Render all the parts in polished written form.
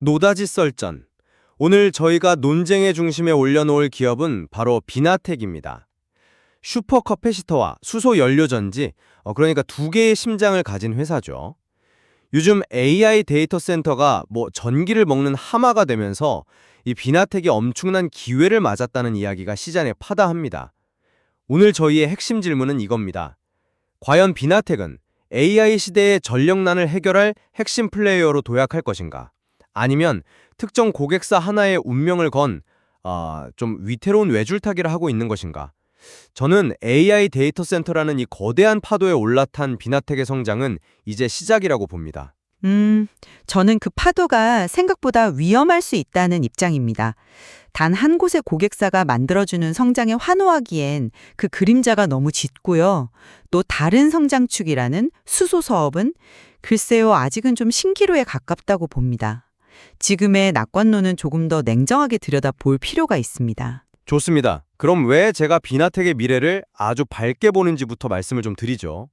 노다지 썰전. 오늘 저희가 논쟁의 중심에 올려놓을 기업은 바로 비나텍입니다. 슈퍼커패시터와 수소 연료전지, 그러니까 두 개의 심장을 가진 회사죠. 요즘 AI 데이터 센터가 전기를 먹는 하마가 되면서 이 비나텍이 엄청난 기회를 맞았다는 이야기가 시장에 파다합니다. 오늘 저희의 핵심 질문은 이겁니다. 과연 비나텍은 AI 시대의 전력난을 해결할 핵심 플레이어로 도약할 것인가? 아니면 특정 고객사 하나의 운명을 건 좀 위태로운 외줄타기를 하고 있는 것인가? 저는 AI 데이터 센터라는 이 거대한 파도에 올라탄 비나텍의 성장은 이제 시작이라고 봅니다. 저는 그 파도가 생각보다 위험할 수 있다는 입장입니다. 단 한 곳의 고객사가 만들어주는 성장에 환호하기엔 그 그림자가 너무 짙고요. 또 다른 성장축이라는 수소 사업은 글쎄요, 아직은 좀 신기루에 가깝다고 봅니다. 지금의 낙관론은 조금 더 냉정하게 들여다볼 필요가 있습니다. 좋습니다. 그럼 왜 제가 비나텍의 미래를 아주 밝게 보는지부터 말씀을 좀 드리죠.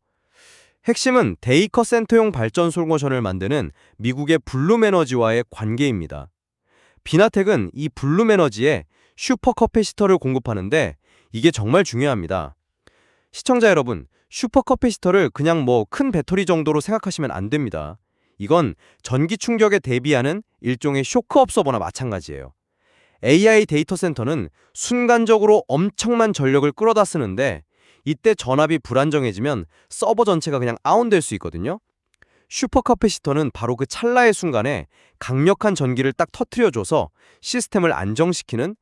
핵심은 데이터 센터용 발전 솔루션을 만드는 미국의 블룸에너지와의 관계입니다. 비나텍은 이 블룸에너지에 슈퍼커패시터를 공급하는데 이게 정말 중요합니다. 시청자 여러분, 슈퍼커패시터를 그냥 큰 배터리 정도로 생각하시면 안 됩니다. 이건 전기 충격에 대비하는 일종의 쇼크 업서버나 마찬가지예요. AI 데이터 센터는 순간적으로 엄청난 전력을 끌어다 쓰는데 이때 전압이 불안정해지면 서버 전체가 그냥 아웃될 수 있거든요. 슈퍼커패시터는 바로 그 찰나의 순간에 강력한 전기를 딱 터트려줘서 시스템을 안정시키는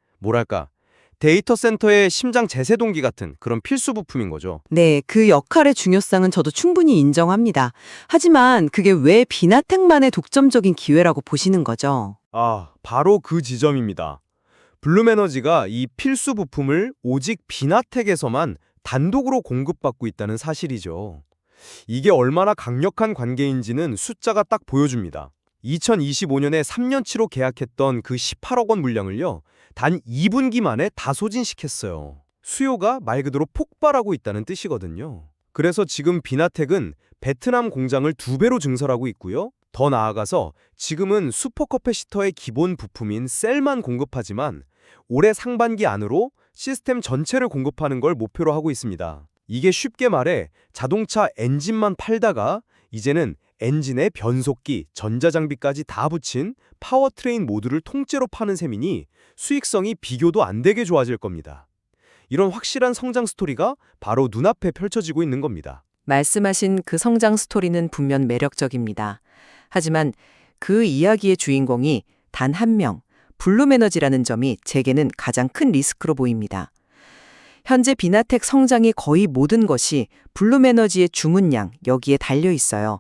데이터 센터의 심장 제세동기 같은 그런 필수 부품인 거죠. 네, 그 역할의 중요성은 저도 충분히 인정합니다. 하지만 그게 왜 비나텍만의 독점적인 기회라고 보시는 거죠? 바로 그 지점입니다. 블룸에너지가 이 필수 부품을 오직 비나텍에서만 단독으로 공급받고 있다는 사실이죠. 이게 얼마나 강력한 관계인지는 숫자가 딱 보여줍니다. 2025년에 3년치로 계약했던 그 18억 원 물량을요, 단 2분기 만에 다 소진시켰어요. 수요가 말 그대로 폭발하고 있다는 뜻이거든요. 그래서 지금 비나텍은 베트남 공장을 2배로 증설하고 있고요. 더 나아가서 지금은 슈퍼커패시터의 기본 부품인 셀만 공급하지만 올해 상반기 안으로 시스템 전체를 공급하는 걸 목표로 하고 있습니다. 이게 쉽게 말해 자동차 엔진만 팔다가 이제는 엔진에 변속기, 전자장비까지 다 붙인 파워트레인 모듈을 통째로 파는 셈이니 수익성이 비교도 안 되게 좋아질 겁니다. 이런 확실한 성장 스토리가 바로 눈앞에 펼쳐지고 있는 겁니다. 말씀하신 그 성장 스토리는 분명 매력적입니다. 하지만 그 이야기의 주인공이 단 한 명, 블룸에너지라는 점이 제게는 가장 큰 리스크로 보입니다. 현재 비나텍 성장의 거의 모든 것이 블룸에너지의 주문량, 여기에 달려 있어요.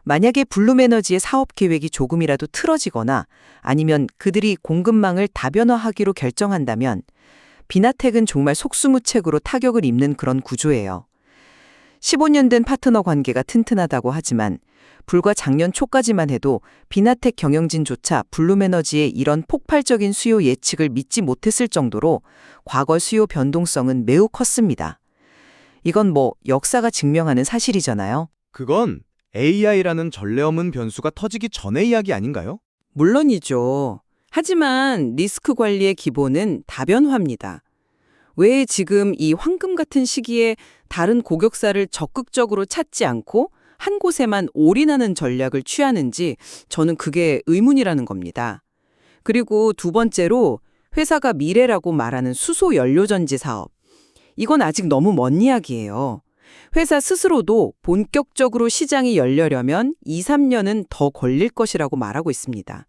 만약에 블룸에너지의 사업 계획이 조금이라도 틀어지거나 아니면 그들이 공급망을 다변화하기로 결정한다면 비나텍은 정말 속수무책으로 타격을 입는 그런 구조예요. 15년 된 파트너 관계가 튼튼하다고 하지만 불과 작년 초까지만 해도 비나텍 경영진조차 블룸에너지의 이런 폭발적인 수요 예측을 믿지 못했을 정도로 과거 수요 변동성은 매우 컸습니다. 이건 역사가 증명하는 사실이잖아요. 그건 AI라는 전례 없는 변수가 터지기 전의 이야기 아닌가요? 물론이죠. 하지만 리스크 관리의 기본은 다변화입니다. 왜 지금 이 황금 같은 시기에 다른 고객사를 적극적으로 찾지 않고 한 곳에만 올인하는 전략을 취하는지 저는 그게 의문이라는 겁니다. 그리고 두 번째로 회사가 미래라고 말하는 수소 연료전지 사업. 이건 아직 너무 먼 이야기예요. 회사 스스로도 본격적으로 시장이 열려려면 2, 3년은 더 걸릴 것이라고 말하고 있습니다.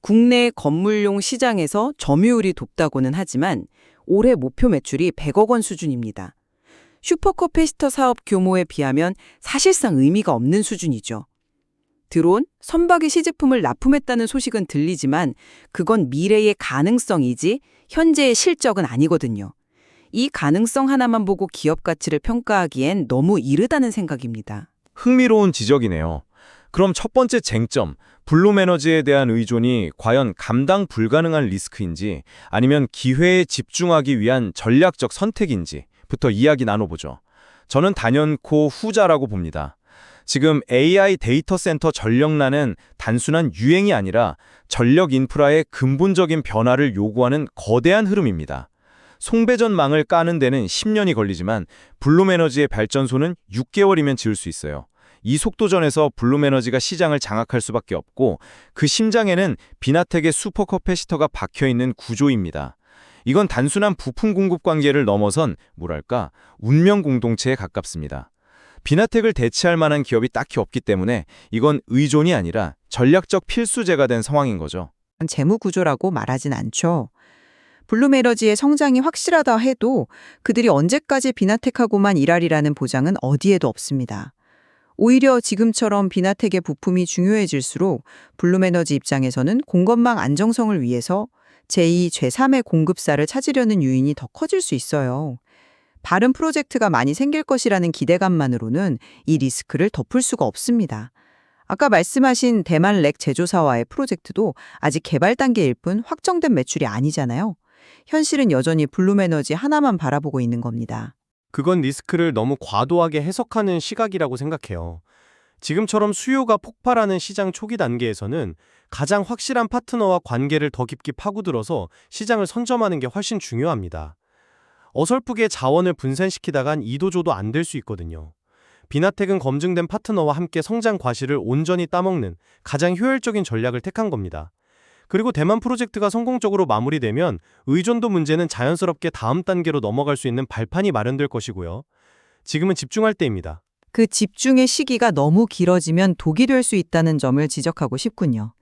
국내 건물용 시장에서 점유율이 높다고는 하지만 올해 목표 매출이 100억 원 수준입니다. 슈퍼커패시터 사업 규모에 비하면 사실상 의미가 없는 수준이죠. 드론, 선박의 시제품을 납품했다는 소식은 들리지만 그건 미래의 가능성이지 현재의 실적은 아니거든요. 이 가능성 하나만 보고 기업 가치를 평가하기엔 너무 이르다는 생각입니다. 흥미로운 지적이네요. 그럼 첫 번째 쟁점, 블룸에너지에 대한 의존이 과연 감당 불가능한 리스크인지 아니면 기회에 집중하기 위한 전략적 선택인지부터 이야기 나눠보죠. 저는 단연코 후자라고 봅니다. 지금 AI 데이터 센터 전력난은 단순한 유행이 아니라 전력 인프라의 근본적인 변화를 요구하는 거대한 흐름입니다. 송배전망을 까는 데는 10년이 걸리지만 블룸에너지의 발전소는 6개월이면 지을 수 있어요. 이 속도전에서 블룸에너지가 시장을 장악할 수밖에 없고 그 심장에는 비나텍의 슈퍼커패시터가 박혀있는 구조입니다. 이건 단순한 부품 공급 관계를 넘어선 뭐랄까 운명 공동체에 가깝습니다. 비나텍을 대체할 만한 기업이 딱히 없기 때문에 이건 의존이 아니라 전략적 필수제가 된 상황인 거죠. 재무 구조라고 말하진 않죠. 블룸에너지의 성장이 확실하다 해도 그들이 언제까지 비나텍하고만 일하리라는 보장은 어디에도 없습니다. 오히려 지금처럼 비나텍의 부품이 중요해질수록 블룸에너지 입장에서는 공급망 안정성을 위해서 제2, 제3의 공급사를 찾으려는 유인이 더 커질 수 있어요. 바른 프로젝트가 많이 생길 것이라는 기대감만으로는 이 리스크를 덮을 수가 없습니다. 아까 말씀하신 대만 렉 제조사와의 프로젝트도 아직 개발 단계일 뿐 확정된 매출이 아니잖아요. 현실은 여전히 블룸에너지 하나만 바라보고 있는 겁니다. 그건 리스크를 너무 과도하게 해석하는 시각이라고 생각해요. 지금처럼 수요가 폭발하는 시장 초기 단계에서는 가장 확실한 파트너와 관계를 더 깊게 파고들어서 시장을 선점하는 게 훨씬 중요합니다. 어설프게 자원을 분산시키다간 이도저도 안 될 수 있거든요. 비나텍은 검증된 파트너와 함께 성장 과실을 온전히 따먹는 가장 효율적인 전략을 택한 겁니다. 그리고 대만 프로젝트가 성공적으로 마무리되면 의존도 문제는 자연스럽게 다음 단계로 넘어갈 수 있는 발판이 마련될 것이고요. 지금은 집중할 때입니다. 그 집중의 시기가 너무 길어지면 독이 될 수 있다는 점을 지적하고 싶군요.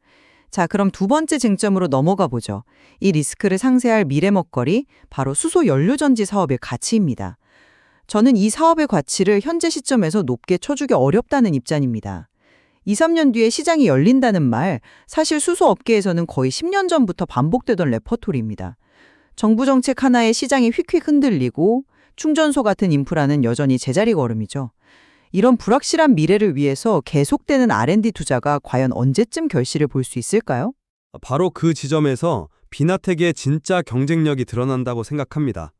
자, 그럼 두 번째 쟁점으로 넘어가 보죠. 이 리스크를 상쇄할 미래 먹거리, 바로 수소 연료전지 사업의 가치입니다. 저는 이 사업의 가치를 현재 시점에서 높게 쳐주기 어렵다는 입장입니다. 2, 3년 뒤에 시장이 열린다는 말, 사실 수소업계에서는 거의 10년 전부터 반복되던 레퍼토리입니다. 정부 정책 하나에 시장이 휙휙 흔들리고 충전소 같은 인프라는 여전히 제자리 걸음이죠. 이런 불확실한 미래를 위해서 계속되는 R&D 투자가 과연 언제쯤 결실을 볼 수 있을까요? 바로 그 지점에서 비나텍의 진짜 경쟁력이 드러난다고 생각합니다.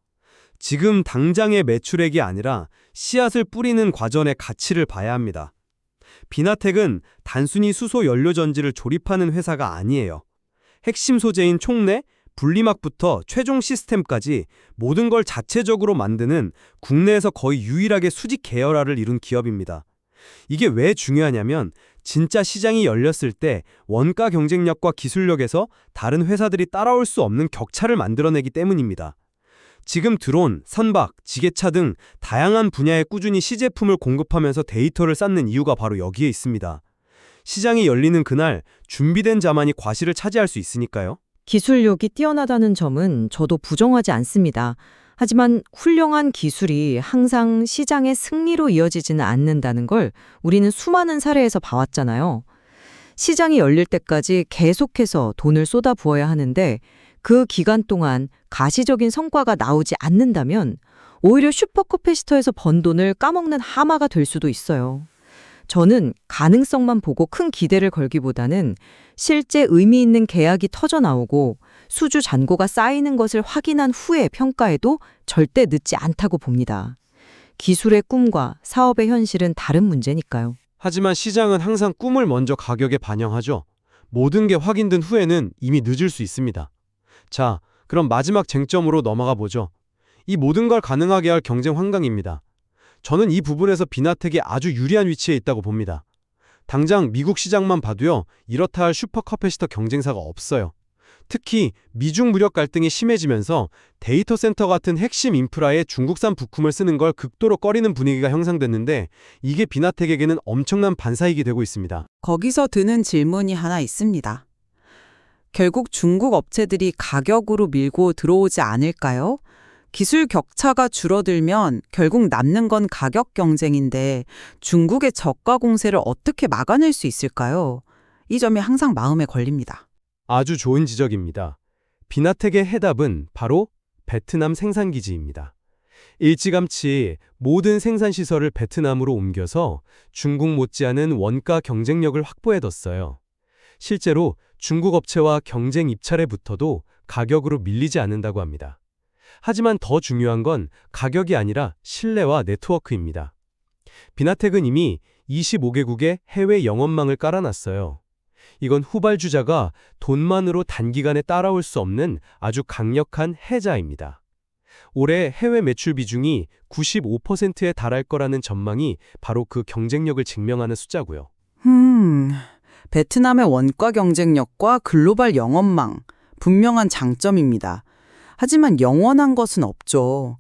지금 당장의 매출액이 아니라 씨앗을 뿌리는 과정의 가치를 봐야 합니다. 비나텍은 단순히 수소 연료 전지를 조립하는 회사가 아니에요. 핵심 소재인 촉매, 분리막부터 최종 시스템까지 모든 걸 자체적으로 만드는 국내에서 거의 유일하게 수직 계열화를 이룬 기업입니다. 이게 왜 중요하냐면 진짜 시장이 열렸을 때 원가 경쟁력과 기술력에서 다른 회사들이 따라올 수 없는 격차를 만들어내기 때문입니다. 지금 드론, 선박, 지게차 등 다양한 분야에 꾸준히 시제품을 공급하면서 데이터를 쌓는 이유가 바로 여기에 있습니다. 시장이 열리는 그날 준비된 자만이 과실을 차지할 수 있으니까요. 기술력이 뛰어나다는 점은 저도 부정하지 않습니다. 하지만 훌륭한 기술이 항상 시장의 승리로 이어지지는 않는다는 걸 우리는 수많은 사례에서 봐왔잖아요. 시장이 열릴 때까지 계속해서 돈을 쏟아부어야 하는데 그 기간 동안 가시적인 성과가 나오지 않는다면 오히려 슈퍼커패시터에서 번 돈을 까먹는 하마가 될 수도 있어요. 저는 가능성만 보고 큰 기대를 걸기보다는 실제 의미 있는 계약이 터져 나오고 수주 잔고가 쌓이는 것을 확인한 후에 평가해도 절대 늦지 않다고 봅니다. 기술의 꿈과 사업의 현실은 다른 문제니까요. 하지만 시장은 항상 꿈을 먼저 가격에 반영하죠. 모든 게 확인된 후에는 이미 늦을 수 있습니다. 자, 그럼 마지막 쟁점으로 넘어가 보죠. 이 모든 걸 가능하게 할 경쟁 환경입니다. 저는 이 부분에서 비나텍이 아주 유리한 위치에 있다고 봅니다. 당장 미국 시장만 봐도요, 이렇다 할 슈퍼커패시터 경쟁사가 없어요. 특히 미중 무력 갈등이 심해지면서 데이터 센터 같은 핵심 인프라에 중국산 부품을 쓰는 걸 극도로 꺼리는 분위기가 형성됐는데 이게 비나텍에게는 엄청난 반사이익이 되고 있습니다. 거기서 드는 질문이 하나 있습니다. 결국 중국 업체들이 가격으로 밀고 들어오지 않을까요? 기술 격차가 줄어들면 결국 남는 건 가격 경쟁인데 중국의 저가 공세를 어떻게 막아낼 수 있을까요? 이 점이 항상 마음에 걸립니다. 아주 좋은 지적입니다. 비나텍의 해답은 바로 베트남 생산기지입니다. 일찌감치 모든 생산시설을 베트남으로 옮겨서 중국 못지않은 원가 경쟁력을 확보해뒀어요. 실제로 중국 업체와 경쟁 입찰에 붙어도 가격으로 밀리지 않는다고 합니다. 하지만 더 중요한 건 가격이 아니라 신뢰와 네트워크입니다. 비나텍은 이미 25개국의 해외 영업망을 깔아놨어요. 이건 후발주자가 돈만으로 단기간에 따라올 수 없는 아주 강력한 해자입니다. 올해 해외 매출 비중이 95%에 달할 거라는 전망이 바로 그 경쟁력을 증명하는 숫자고요. 베트남의 원가 경쟁력과 글로벌 영업망, 분명한 장점입니다. 하지만 영원한 것은 없죠.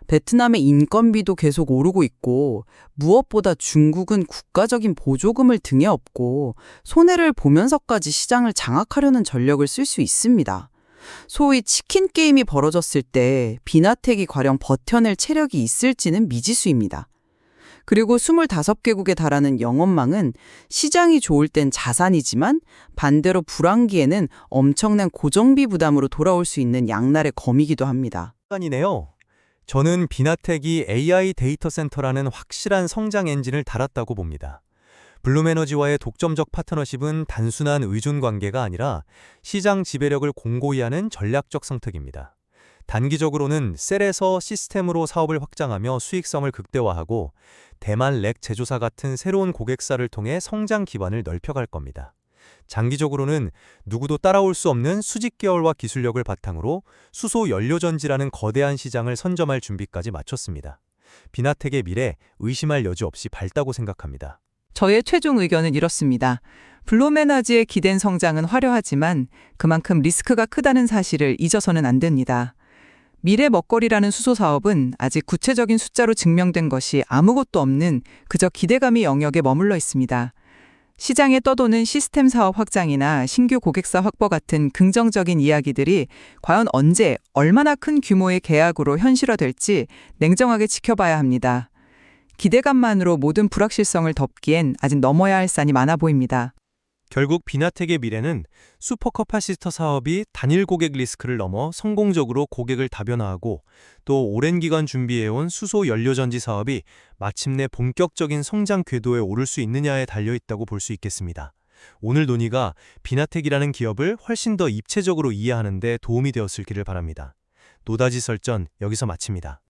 베트남의 인건비도 계속 오르고 있고 무엇보다 중국은 국가적인 보조금을 등에 업고 손해를 보면서까지 시장을 장악하려는 전력을 쓸 수 있습니다. 소위 치킨 게임이 벌어졌을 때 비나텍이 과연 버텨낼 체력이 있을지는 미지수입니다. 그리고 25개국에 달하는 영업망은 시장이 좋을 땐 자산이지만 반대로 불황기에는 엄청난 고정비 부담으로 돌아올 수 있는 양날의 검이기도 합니다. 이네요. 저는 비나텍이 AI 데이터 센터라는 확실한 성장 엔진을 달았다고 봅니다. 블룸에너지와의 독점적 파트너십은 단순한 의존 관계가 아니라 시장 지배력을 공고히 하는 전략적 선택입니다. 단기적으로는 셀에서 시스템으로 사업을 확장하며 수익성을 극대화하고 대만 렉 제조사 같은 새로운 고객사를 통해 성장 기반을 넓혀갈 겁니다. 장기적으로는 누구도 따라올 수 없는 수직 계열과 기술력을 바탕으로 수소 연료전지라는 거대한 시장을 선점할 준비까지 마쳤습니다. 비나텍의 미래 의심할 여지 없이 밝다고 생각합니다. 저의 최종 의견은 이렇습니다. 블룸에너지의 기댄 성장은 화려하지만 그만큼 리스크가 크다는 사실을 잊어서는 안 됩니다. 미래 먹거리라는 수소 사업은 아직 구체적인 숫자로 증명된 것이 아무것도 없는 그저 기대감의 영역에 머물러 있습니다. 시장에 떠도는 시스템 사업 확장이나 신규 고객사 확보 같은 긍정적인 이야기들이 과연 언제 얼마나 큰 규모의 계약으로 현실화될지 냉정하게 지켜봐야 합니다. 기대감만으로 모든 불확실성을 덮기엔 아직 넘어야 할 산이 많아 보입니다. 결국 비나텍의 미래는 슈퍼커파시터 사업이 단일 고객 리스크를 넘어 성공적으로 고객을 다변화하고 또 오랜 기간 준비해온 수소 연료전지 사업이 마침내 본격적인 성장 궤도에 오를 수 있느냐에 달려있다고 볼 수 있겠습니다. 오늘 논의가 비나텍이라는 기업을 훨씬 더 입체적으로 이해하는 데 도움이 되었을기를 바랍니다. 노다지 설전 여기서 마칩니다.